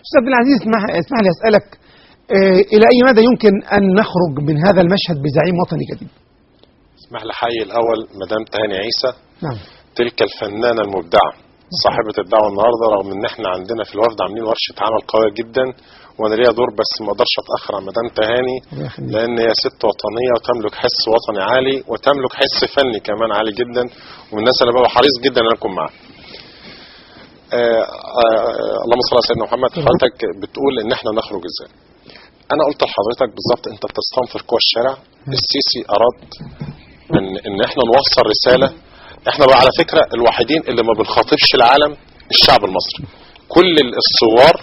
أستاذ عبد العزيز، اسمح لي أسألك إلى أي مدى يمكن أن نخرج من هذا المشهد بزعيم وطني جديد؟ اسمح لي حي الأول مدام تهاني عيسى. نعم. تلك الفنانة المبدعة صاحبة الدعوة النهارده، رغم ان احنا عندنا في الوفد عاملين ورشة عمل قوية جدا وانا ليا دور، بس ما اقدرش اتأخر عن مدام تهاني لان هي ست وطنية وتملك حس وطني عالي وتملك حس فني كمان عالي جدا، ومن الناس اللي ببقى حريص جدا ان اكون معاها. اللهم صل على سيدنا محمد. حضرتك بتقول ان احنا نخرج ازاي؟ انا قلت لحضرتك بالظبط انت بتستنفر قوى الشارع. السيسي اراد ان احنا نوصل رسالة. احنا بقى على فكرة الوحيدين اللي ما بنخاطبش العالم، الشعب المصري. كل الثوار.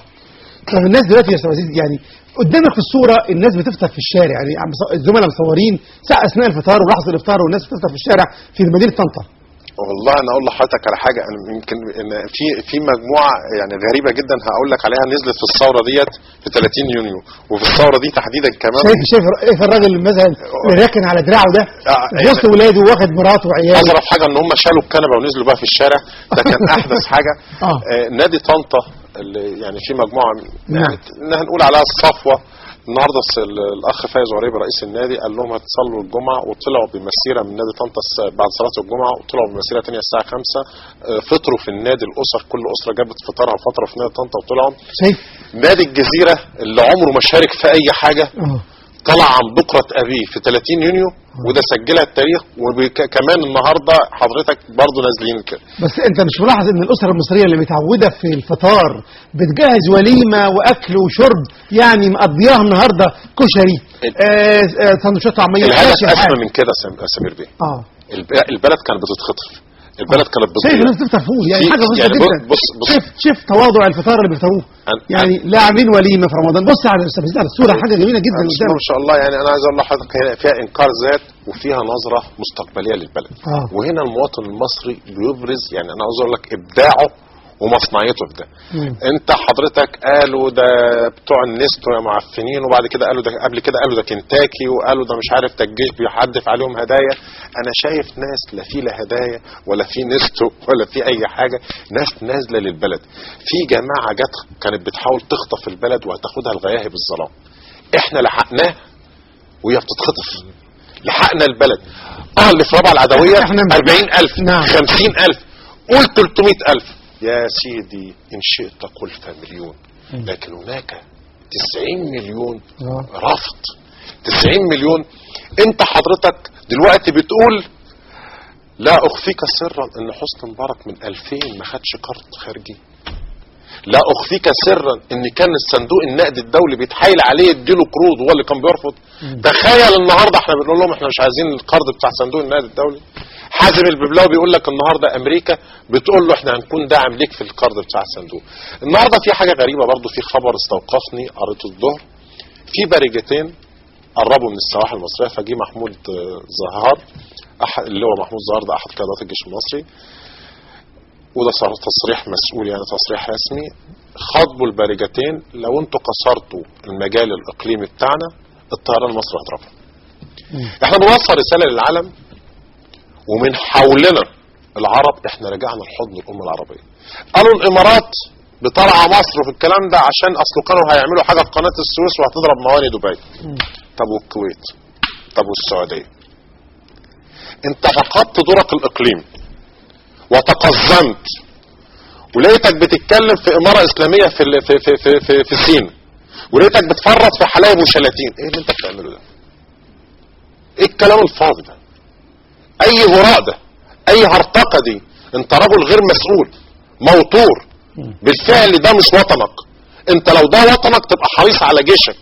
طب الناس دلوقتي يا استاذ عزيز يعني قدامك في الصورة الناس بتفطر في الشارع، يعني الزملاء مصورين ساعة اثناء الفطار ولحظة الافطار والناس بتفطر في الشارع في مدينة طنطا. والله انا اقول لحضرتك على حاجه، انا يمكن ان في مجموعه يعني غريبه جدا هقول لك عليها نزلت في الثوره ديت في 30 يونيو، وفي الثوره دي تحديدا كمان شايف ايه الراجل مثلا اللي راكن على دراعه ده وسط ولاده واخد مراته وعياله. اظرف حاجه ان هم شالوا الكنبه ونزلوا بقى في الشارع، ده كان احدث حاجه. نادي طنطا اللي يعني في مجموعه يعني هنقول عليها الصفوه. النهارده الاخ فايز عريبي رئيس النادي قال لهم هتصلوا الجمعه، وطلعوا بمسيره من نادي طنطا بعد صلاه الجمعه، وطلعوا بمسيره ثانيه الساعه 5. فطروا في النادي الاسر، كل اسره جابت فطارها فتره في نادي طنطا وطلعوا. شايف نادي الجزيره اللي عمره ما شارك في اي حاجه طلع عن بكرة أبيه في 30 يونيو، وده سجلها التاريخ. وكمان النهاردة حضرتك برضو نازلين كده. بس انت مش ملاحظ ان الأسرة المصرية اللي متعودة في الفطار بتجهز وليمة وأكل وشرب، يعني مقضياها النهاردة كشري سندوتشات طعمية. الهدف أسمى من كده يا سمير بيه. البلد كانت بتتخطف، البلد كانت بتضيع. شايف الناس بتفطر فول، يعني حاجه بسيطه يعني جدا. بص شوف تواضع الفطار اللي بيفطروه، يعني لا عاملين وليمه في رمضان. بص على الصوره، حاجه جميله جدا قدامك ما شاء الله. يعني انا عايز اقول لحضرتك فيها انكار ذات وفيها نظره مستقبليه للبلد. وهنا المواطن المصري بيبرز، يعني انا عايز اقول لك ابداعه ومصنعيته في ده. انت حضرتك قالوا ده بتوع النستو يا معفنين، وبعد كده قالوا ده، قبل كده قالوا ده كنتاكي، وقالوا ده مش عارف ده الجيش بيحدف عليهم هدايا. انا شايف ناس لا في لا هدايا ولا في نستو ولا في اي حاجه، ناس نازله للبلد. في جماعه جت كانت بتحاول تخطف البلد وهتاخدها الغياهب الظلام. احنا لحقناها وهي بتتخطف. لحقنا البلد. اللي في ربع العدويه 40,000 50,000 قول 300,000. يا سيدي إن شئت قلت مليون، لكن هناك 90 مليون رافض. 90 مليون. انت حضرتك دلوقتي بتقول لا أخفيك سرا ان حسني مبارك من 2000 ما خدش قرض خارجي. لا أخفيك سرا ان كان الصندوق النقد الدولي بيتحايل عليه يديله قروض وهو اللي كان بيرفض. تخيل النهارده احنا بنقول لهم احنا مش عايزين القرض بتاع صندوق النقد الدولي. حازم الببلاوي بيقول لك النهارده امريكا بتقول له احنا هنكون داعم ليك في القرض بتاع الصندوق. النهارده في حاجه غريبه برضو، في خبر استوقفني قريته الظهر. في بارجتين قربوا من السواحل المصريه، فجي محمود زهار اللي هو محمود زهار ده احد قيادات الجيش المصري، وده صار تصريح مسؤول يعني تصريح رسمي. خاطبوا البارجتين لو انتوا كسرتوا المجال الاقليمي بتاعنا الطيران المصري هيضربها. احنا بنوصل رساله للعالم ومن حولنا العرب احنا رجعنا لحضن الامه العربيه. قالوا الامارات بترعى مصر في الكلام ده عشان اصله كانوا هيعملوا حاجه في قناه السويس وهتضرب موانئ دبي. طب والكويت؟ طب والسعوديه؟ انت فقدت دورك الاقليمي وتقزمت ولقيتك بتتكلم في اماره اسلاميه في سينا، ولقيتك بتفرط في حلايب وشلاتين. ايه اللي انت بتعمله ده؟ ايه الكلام الفاضي ده؟ اي هراء ده؟ اي هرطقه دي؟ انت رجل غير مسؤول موتور. بالفعل ده مش وطنك. انت لو ده وطنك تبقى حريص على جيشك.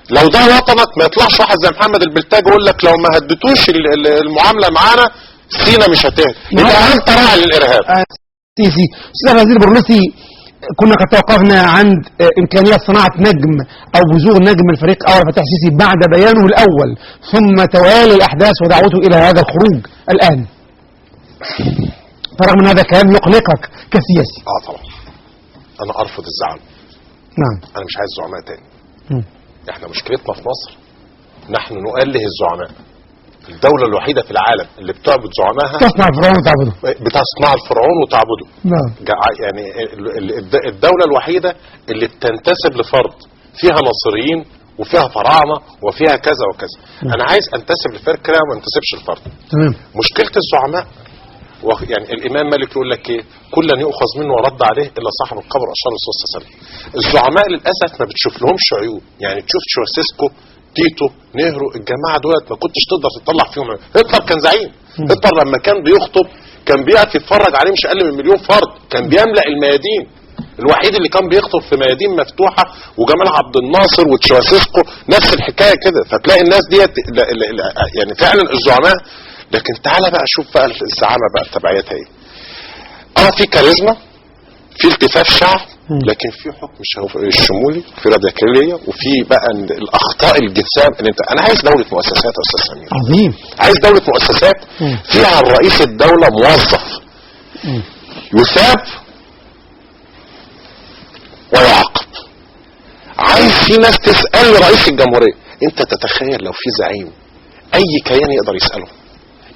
لو ده وطنك ما يطلعش واحد زي محمد البلتاجي يقول لك لو ما هدتوش المعامله معانا سينا مش هتهدى. يبقى انت راعي للارهاب. سيسي استاذ وزير برلوسي، كنا قد توقفنا عند امكانيه صناعه نجم او بزوغ نجم الفريق الاول فتح سيسي بعد بيانه الاول، ثم توالي الاحداث ودعوته الى هذا الخروج الان. فرغم ان هذا كلام يقلقك كسياسي. طبعا انا ارفض الزعم. نعم. انا مش عايز زعماء تاني. احنا مشكلتنا في مصر نحن نؤله الزعماء. الدولة الوحيدة في العالم اللي بتعبد زعمائها، تصنع الفرعون وتعبده، بتصنع الفرعون وتعبده. نعم. يعني الدولة الوحيدة اللي بتنتسب لفرد، فيها ناصريين وفيها فراعنة وفيها كذا وكذا. انا عايز انتسب لفكرة وما انتسبش لفرد. تمام. مشكلة الزعماء يعني الامام مالك يقول لك ايه؟ كلا يؤخذ منه ورد عليه الا صاحب القبر اشار الرسول صلى الله عليه وسلم. الزعماء للاسف ما بتشوف لهمش عيوب، يعني تشوف شوسيسكو، تيتو، نهرو، الجماعه دولت ما كنتش تقدر تطلع فيهم عيوب. هتلر كان زعيم، هتلر لما كان بيخطب كان بيقف يتفرج عليه مش اقل من 1,000,000 فرد، كان بيملأ الميادين، الوحيد اللي كان بيخطب في ميادين مفتوحه. وجمال عبد الناصر وتشوسيسكو نفس الحكايه كده. فتلاقي الناس ديت يعني فعلا الزعماء. لكن تعالى بقى شوف بقى الزعامه بقى تبعيتها ايه. في كاريزما، في التفاف شعب، لكن في حكم الشمولي، في راديكاليه، وفي بقى الاخطاء الجسام. انا عايز دوله مؤسسات يا استاذ سمير. عظيم. عايز دوله مؤسسات فيها الرئيس الدوله موظف يثاب ويعاقب. عايز في ناس تسال رئيس الجمهوريه. انت تتخيل لو في زعيم اي كيان يقدر يساله؟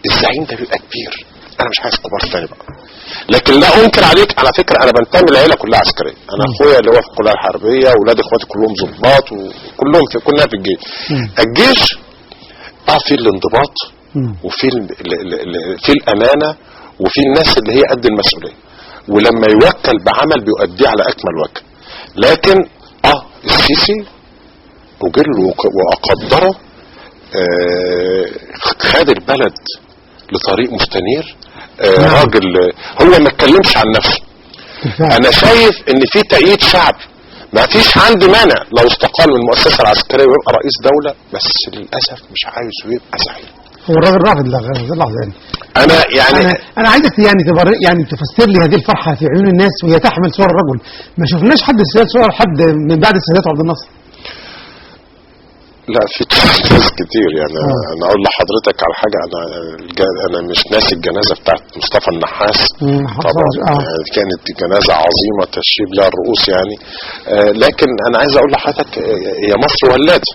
الزعيم ده بيبقى كبير. انا مش عايز كبار تاني بقى. لكن لا انكر عليك، على فكره انا بنتمي للعيله كلها عسكريه. انا اخويا اللي هو في الكليه الحربيه، واولاد اخواتي كلهم ضباط، وكلهم كلنا في الجيش. الجيش في الانضباط، وفي في الامانه، وفي الناس اللي هي قد المسؤوليه، ولما يوكل بعمل بيؤديه على اكمل وجه. لكن السيسي اجله واقدره، خد البلد لطريق مستنير. راجل هو ما اتكلمش عن نفسه. انا شايف ان في تأييد شعبي. ما فيش عندي مانع لو استقال من المؤسسه العسكريه ويبقى رئيس دوله، بس للاسف مش عايزه يبقى زعيم. هو الراجل رافض اللحظه يعني. انا عايزك يعني تفسر لي هذه الفرحه في عيون الناس وهي تحمل صور الرجل. ما شفناش حد السادات صور حد من بعد السادات وعبد الناصر. لا، في ناس كتير يعني. انا اقول لحضرتك على حاجه. انا مش ناسي الجنازه بتاعت مصطفى النحاس طبعا. كانت جنازه عظيمه تشيب لها الرؤوس يعني. لكن انا عايز اقول لحضرتك هي مصر ولاده،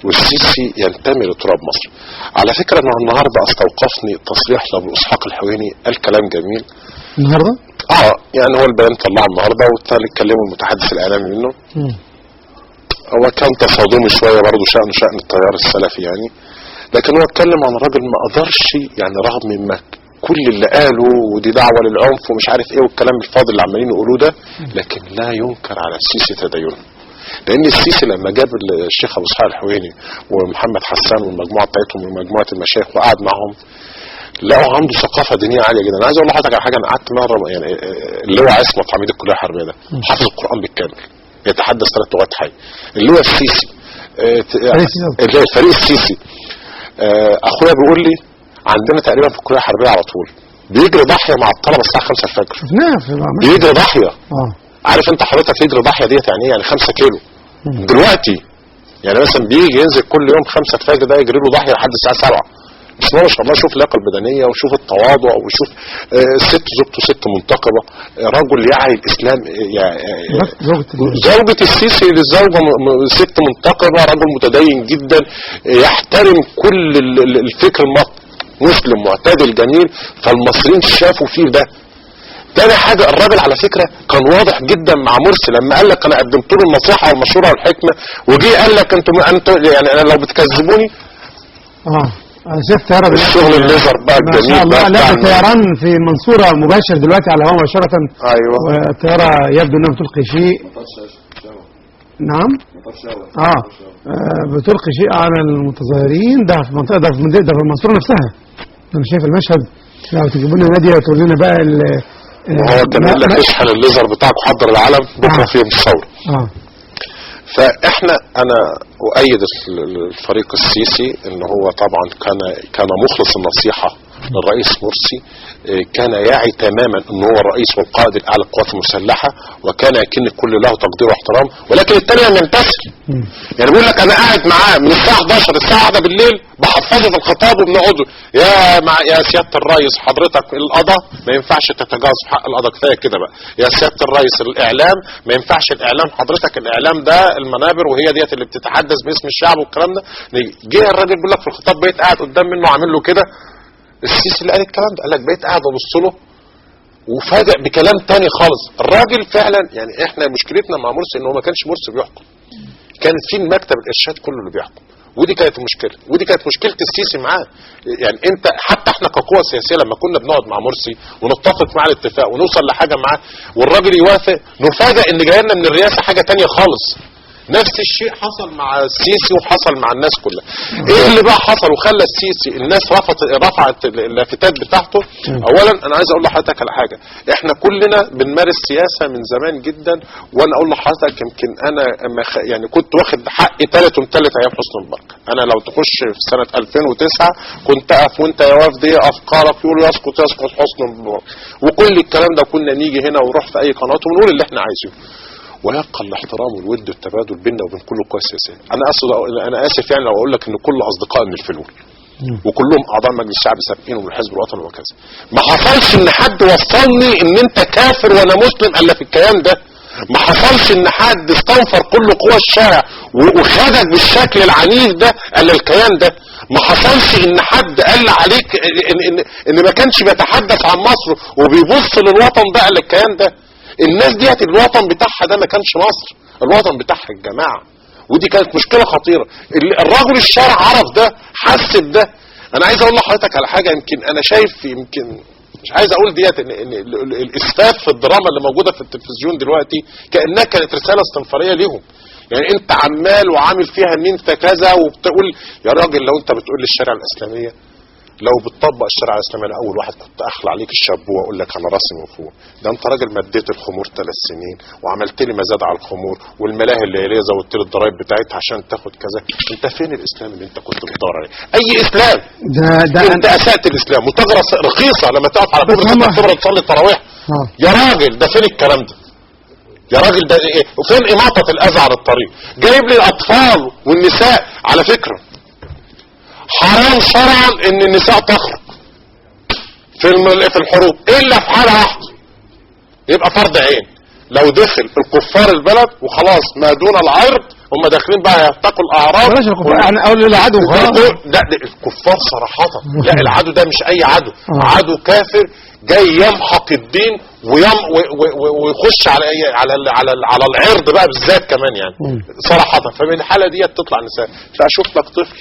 والسيسي ينتمي لتراب مصر. على فكره انا النهارده استوقفني تصريح لابو اسحاق الحويني، قال كلام جميل النهارده. يعني هو البيان طلعه النهارده، وبالتالي اتكلموا المتحدث الاعلامي منه. هو كان تصادمي شويه برضه، شأن التيار السلفي يعني. لكن هو اتكلم عن راجل ما قدرش يعني، رغم ما كل اللي قاله ودي دعوه للعنف ومش عارف ايه والكلام الفاضي اللي عمالين يقولوه ده، لكن لا ينكر على السيسي تدينه. لان السيسي لما جاب الشيخ ابو اسحاق الحويني ومحمد حسان والمجموعه بتاعتهم ومجموعه المشايخ وقعد معهم، لقوا عنده ثقافه دينيه عاليه جدا. انا عايز اقول لحضرتك على حاجه. انا قعدت مره يعني اللي هو عصمت عميد الكليه الحربيه ده حافظ القران بالكامل، يتحدث 3 لغات حي، اللي هو السيسي، اللي هو الفريق السيسي. اخويا بيقول لي عندنا تقريبا في الكليه الحربيه على طول بيجري ضاحيه مع الطلبه الساعه 5 الفجر. بيجري ضاحيه. عارف انت حضرتك يجري ضاحيه ديت يعني ايه؟ يعني 5 كيلو. دلوقتي يعني مثلا بيجي ينزل كل يوم 5 الفجر ده يجري له ضاحيه لحد الساعه 7. بس ما شاء الله، شوف اللياقه البدنيه وشوف التواضع وشوف الست زوجته ست منتقبه، رجل يعي الاسلام. زوجة السيسي للزوجه ست منتقبه، رجل متدين جدا يحترم كل الفكر مسلم معتدل جميل. فالمصريين شافوا فيه ده. تاني حاجه، الراجل على فكره كان واضح جدا مع مرسي لما قال لك انا قدمت له النصيحه والمشوره والحكمه، وجي قال لك انتوا يعني انا لو بتكذبوني انا شفت طياره الشغل الليزر بقى الجميل ده. لا طيران في المنصوره مباشر دلوقتي على الهواء مباشره. ايوه. والطياره يبدو انها بتلقي شيء. نعم. بتلقي شيء على المتظاهرين ده في منطقه، ده في المنصوره نفسها. انا شايف المشهد. لو تجيبوا لنا ناديه وتقول لنا بقى هو كان يقول لك اشحن الليزر بتاعك وحضر العلم بكره في يوم الثوره. فاحنا انا اؤيد الفريق السيسي ان هو طبعا كان مخلص النصيحه الرئيس مرسي كان يعي تماما ان هو الرئيس والقائد الاعلى للقوات المسلحه، وكان يكن كل له تقدير واحترام، ولكن الثاني لم يمتثل. يعني بيقول لك انا قاعد معاه من الساعه 11 الساعه 1 بالليل بحفظه في الخطاب وبنقعد يا سياده الرئيس حضرتك القضاء ما ينفعش تتجاوز في حق القضاء، كفايه كده بقى. يا سياده الرئيس الاعلام ما ينفعش الاعلام حضرتك الاعلام ده المنابر وهي ديت اللي بتتحدث باسم الشعب والكلام ده. جه الراجل بيقول لك في الخطاب بقيت قاعد قدام منه عامل له كده. السيسي اللي قال الكلام ده قال لك بقيت قاعد ابص له وفاجئ بكلام تاني خالص. الراجل فعلا يعني احنا مشكلتنا مع مرسي ان هو ما كانش مرسي بيحكم، كان في المكتب الارشاد كله اللي بيحكم، ودي كانت المشكله، ودي كانت مشكله السيسي معاه. يعني انت حتى احنا كقوه سياسيه لما كنا بنقعد مع مرسي ونتفق مع الاتفاق ونوصل لحاجه معاه والراجل يوافق، نفاجئ ان جاي لنا من الرئاسه حاجه تانية خالص. نفس الشيء حصل مع السيسي وحصل مع الناس كلها. ايه اللي بقى حصل وخلى السيسي الناس رفعت اللافتات بتاعته؟ اولا انا عايز اقول لحضرتك على حاجه، احنا كلنا بنمارس سياسه من زمان جدا، وانا اقول لحضرتك يمكن انا يعني كنت واخد حقي ثالث ومثلث ايام حسني مبارك. انا لو تخش في سنه 2009 كنت اقف وانت يا وفد افكارك يقولوا يسقط حسني مبارك، وكل الكلام ده كنا نيجي هنا ونروح في اي قناه ونقول اللي احنا عايزينه. ويبقى الاحترام والود والتبادل بيننا وبين كل القوى السياسيه. انا اسف يعني لو اقول لك ان كل اصدقاء من الفلول وكلهم اعضاء مجلس الشعب سابقين ومن الحزب الوطني وكذا. ما حصلش ان حد وصلني ان انت كافر وانا مسلم الا في الكيان ده. ما حصلش ان حد استنفر كل قوى الشارع وخدك بالشكل العنيف ده الا الكيان ده. ما حصلش ان حد قال عليك ان ما كانش بيتحدث عن مصر وبيبص للوطن ده الا الكيان ده. الناس ديت الوطن بتاعها ده ما كانش مصر، الوطن بتاعها الجماعه، ودي كانت مشكله خطيره. الرجل الشارع عرف ده، حس بده. انا عايز اقول لحضرتك على حاجه، يمكن انا شايف، يمكن مش عايز اقول ديت ان الاسفاف في الدراما اللي موجوده في التلفزيون دلوقتي كانها كانت رساله استنفاريه ليهم. يعني انت عمال وعامل فيها ان انت كذا وبتقول يا راجل لو انت بتقول للشريعه الاسلاميه، لو بتطبق الشريعه الاسلاميه اول واحد كنت اخلع عليك الشابوه واقول لك انا راسي مفهوم. ده انت راجل مديت الخمور 3 سنين وعملت لي مزاد على الخمور والملاهي الليليه زودت لي الضرايب بتاعتها عشان تاخد كذا. انت فين الاسلام اللي انت كنت بتدور عليه؟ اي اسلام؟ ده انت اسأت الاسلام وتجرى رخيصه لما تقف على كبر تصلي التراويح. يا راجل ده فين الكلام ده؟ يا راجل ده ايه؟ وفين اماطه الاذى على الطريق؟ جايب لي الاطفال والنساء. على فكره حرام شرعا ان النساء تخرج في الحروب الا في حاله واحده، يبقى فرض عين لو دخل الكفار البلد وخلاص ما دون العرض هم داخلين بقى يتقوا الاعراض. بلاش الكفار، احنا اقول العدو خلاص. لا الكفار صراحه، لا العدو ده مش اي عدو، عدو كافر جاي يمحق الدين ويخش على العرض بقى بالذات كمان يعني صراحه. فمن الحاله دي تطلع نساء. فاشوف لك طفل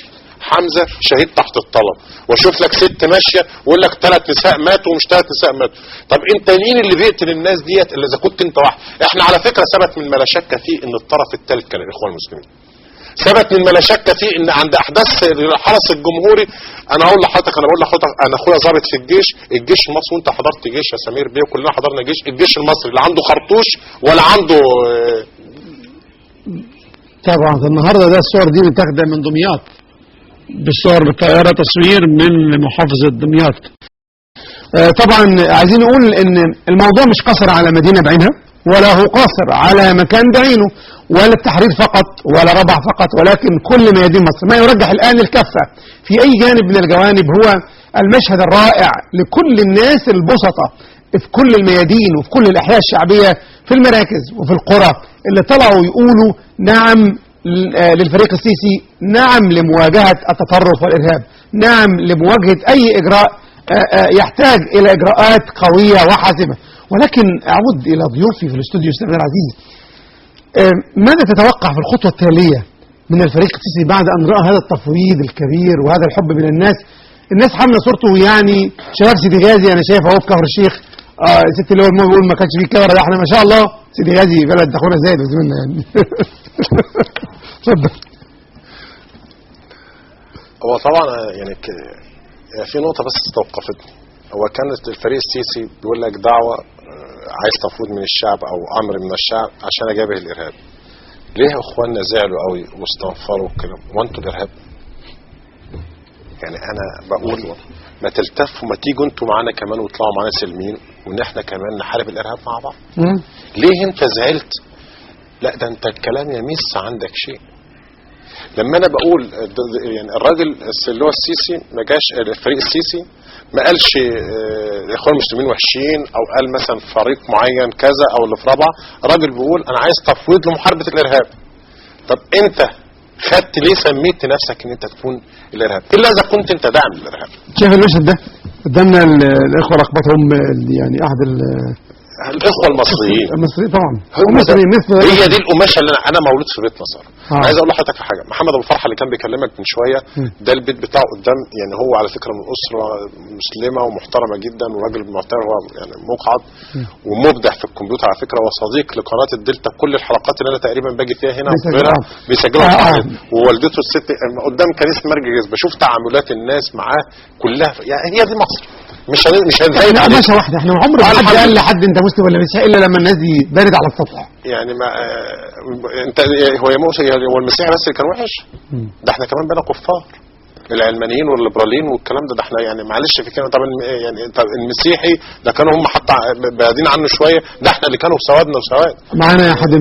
حمزه شهيد تحت الطلب، واشوف لك ست ماشيه ويقول لك 3 نساء ماتوا ومش 3 نساء ماتوا. طب انت مين اللي بيقتل الناس ديت الا اذا كنت انت واحد؟ احنا على فكره ثبت من ما لا شك فيه ان الطرف الثالث كان الاخوان المسلمين. ثبت من ما لا شك فيه ان عند احداث الحرس الجمهوري، انا هقول لحضرتك، انا بقول لحضرتك انا اخويا ضابط في الجيش المصري، وانت حضرت جيش يا سمير بيه وكلنا حضرنا الجيش المصري، لا عنده خرطوش ولا عنده. طبعا النهارده ده الصور دي متاخده من دمياط، بالصور بالطياره تصوير من محافظه دمياط. طبعا عايزين نقول ان الموضوع مش قصر على مدينه بعينها، ولا هو قاصر على مكان بعينه، ولا التحرير فقط ولا ربع فقط، ولكن كل ميادين مصر. ما يرجح الان الكفه في اي جانب من الجوانب هو المشهد الرائع لكل الناس البسطه في كل الميادين وفي كل الاحياء الشعبيه في المراكز وفي القرى اللي طلعوا يقولوا نعم للفريق السيسي، نعم لمواجهة التطرف والإرهاب، نعم لمواجهة أي إجراء يحتاج إلى إجراءات قوية وحاسمة. ولكن أعود إلى ضيوفي في الاستوديو أستاذ عبد العزيز، ماذا تتوقع في الخطوة التالية من الفريق السيسي بعد أن رأى هذا التفويض الكبير وهذا الحب من الناس حاملة صورته؟ يعني شباب سيدي غازي أنا شايف أهو في كفر الشيخ، ست اللي هو بيقول ما كانش فيه كاميرا، ده احنا ما شاء الله سيدي غازي بلد اخونا زايد وزميلنا يعني. اتفضل. هو طبعا يعني في نقطه بس استوقفتني. هو كانت الفريق السيسي بيقول لك دعوه عايز تفوض من الشعب او امر من الشعب عشان اجابه الارهاب. ليه اخواننا زعلوا قوي واستنفروا الكلام؟ وانتوا الارهاب؟ يعني انا بقول ما تلتفوا، ما تيجوا انتوا معانا كمان وطلعوا معانا سلمين، وان احنا كمان نحارب الارهاب مع بعض. ليه انت زعلت؟ لا ده انت الكلام يمس عندك شيء. لما انا بقول يعني الراجل اللي هو السيسي ما جاش، الفريق السيسي ما قالش الاخوان المسلمين وحشين، او قال مثلا فريق معين كذا او اللي في رابعه. الراجل بيقول انا عايز تفويض لمحاربه الارهاب. طب انت خدت ليه سميت نفسك ان انت تكون الارهاب الا اذا كنت انت داعم للارهاب؟ شايف المشهد ده قدامنا الاخوه رقبتهم يعني احد الاخوه المصريين طبعا هي دي القماشه اللي انا مولود في بيت نصر. عايز اقول لحضرتك في حاجه، محمد ابو فرحه اللي كان بيكلمك من شويه ده البيت بتاعه قدام، يعني هو على فكره من اسره مسلمه ومحترمه جدا وراجل محترم، هو يعني مقعد ومبدع في الكمبيوتر على فكره، وصديق لقناه الدلتا. كل الحلقات اللي انا تقريبا باجي فيها هنا بيسجلها ووالدته الست قدام كنيسه مرج جذب. بشوف تعاملات الناس معاه كلها، يعني هي دي مصر. مش هنزايد عليها ماشي واحده. احنا عمر ما حد قال لحد انت مسلم ولا مسيحي الا لما الناس دي بارد على السطح. يعني ما انت هو المسيحي بس اللي كان وحش؟ ده احنا كمان بقينا كفار، العلمانيين والليبراليين والكلام ده احنا يعني معلش في كلمه. طبعا يعني المسيحي ده كانوا هم حتى بعيدين عنه شويه، ده احنا اللي كانوا في سوادنا وسواد. معانا يا حد